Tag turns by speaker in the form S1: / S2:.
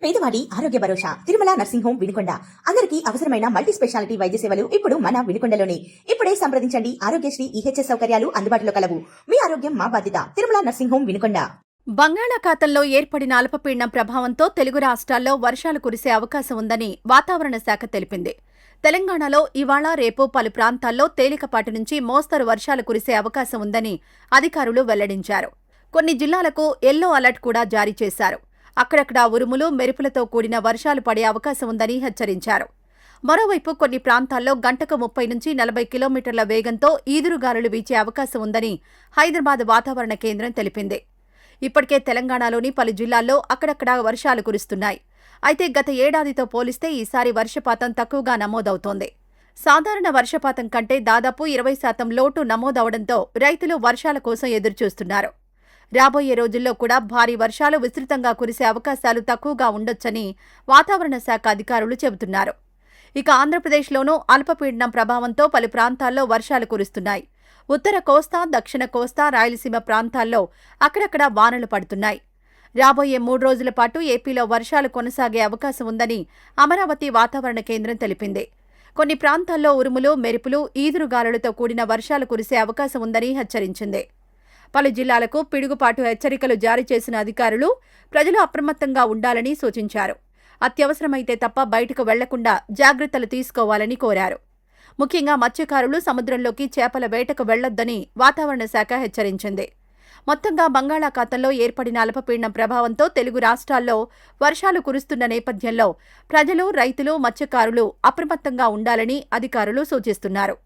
S1: పేదవాడి ఆరోగ్య భరోసా Tirumala nursing home Vinukonda. అందరికీ అవసరమైన మల్టీ స్పెషాలిటీ వైద్య సేవలు ఇప్పుడు మన వినుకొండలోనే. ఇప్పుడే సంప్రదించండి. ఆరోగ్యశ్రీ ఈహెచ్ఎస్ సౌకర్యాలు అందుబాటులో కలవు. మీ ఆరోగ్యం మా బాధ్యత. Tirumala nursing home Vinukonda.
S2: బంగాళాఖాతంలో ఏర్పడిన అల్పపీడనం ప్రభావంతో తెలుగు రాష్ట్రాల్లో వర్షాలు కురిసే అవకాశం ఉందని వాతావరణ శాఖ తెలిపింది. తెలంగాణలో ఇవాళ రేపు పలు ప్రాంతాల్లో తేలికపాటి నుంచి మోస్తరు వర్షాలు కురిసే అవకాశం ఉందని అధికారులు వెల్లడించారు. కొన్ని జిల్లాలకు ఎల్లో అలర్ట్ కూడా జారీ చేశారు. అక్కడక్కడా ఉరుములు, మెరుపులతో కూడిన వర్షాలు పడే అవకాశం ఉందని హెచ్చరించారు. మరోవైపు కొన్ని ప్రాంతాల్లో గంటకు 30 నుంచి 40 కిలోమీటర్ల వేగంతో ఈదురుగాలులు వీచే అవకాశం ఉందని హైదరాబాద్ వాతావరణ కేంద్రం తెలిపింది. ఇప్పటికే తెలంగాణలోని పలు జిల్లాల్లో అక్కడక్కడా వర్షాలు కురుస్తున్నాయి. అయితే గత ఏడాదితో పోలిస్తే ఈసారి వర్షపాతం తక్కువగా నమోదవుతోంది. సాధారణ వర్షపాతం కంటే దాదాపు 20% లోటు నమోదవడంతో రైతులు వర్షాల కోసం ఎదురుచూస్తున్నారు. రాబోయే రోజుల్లో కూడా భారీ వర్షాలు విస్తృతంగా కురిసే అవకాశాలు తక్కువగా ఉండొచ్చని వాతావరణ శాఖ అధికారులు చెబుతున్నారు. ఇక ఆంధ్రప్రదేశ్లోనూ అల్పపీడనం ప్రభావంతో పలు ప్రాంతాల్లో వర్షాలు కురుస్తున్నాయి. ఉత్తర కోస్తా, దక్షిణ కోస్తా, రాయలసీమ ప్రాంతాల్లో అక్కడక్కడా వానలు పడుతున్నాయి. రాబోయే 3 రోజుల పాటు ఏపీలో వర్షాలు కొనసాగే అవకాశం ఉందని అమరావతి వాతావరణ కేంద్రం తెలిపింది. కొన్ని ప్రాంతాల్లో ఉరుములు, మెరుపులు, ఈదురుగాలులతో కూడిన వర్షాలు కురిసే అవకాశం ఉందని హెచ్చరించింది. పలు జిల్లాలకు పిడుగుపాటు హెచ్చరికలు జారీ చేసిన అధికారులు ప్రజలు అప్రమత్తంగా ఉండాలని సూచించారు. అత్యవసరమైతే తప్ప బయటకు వెళ్లకుండా జాగ్రత్తలు తీసుకోవాలని కోరారు. ముఖ్యంగా మత్స్యకారులు సముద్రంలోకి చేపల వేటకు వెళ్లొద్దని వాతావరణ శాఖ హెచ్చరించింది. మొత్తంగా బంగాళాఖాతంలో ఏర్పడిన అల్పపీడనం ప్రభావంతో తెలుగు రాష్ట్రాల్లో వర్షాలు కురుస్తున్న నేపథ్యంలో ప్రజలు, రైతులు, మత్స్యకారులు అప్రమత్తంగా ఉండాలని అధికారులు సూచిస్తున్నారు.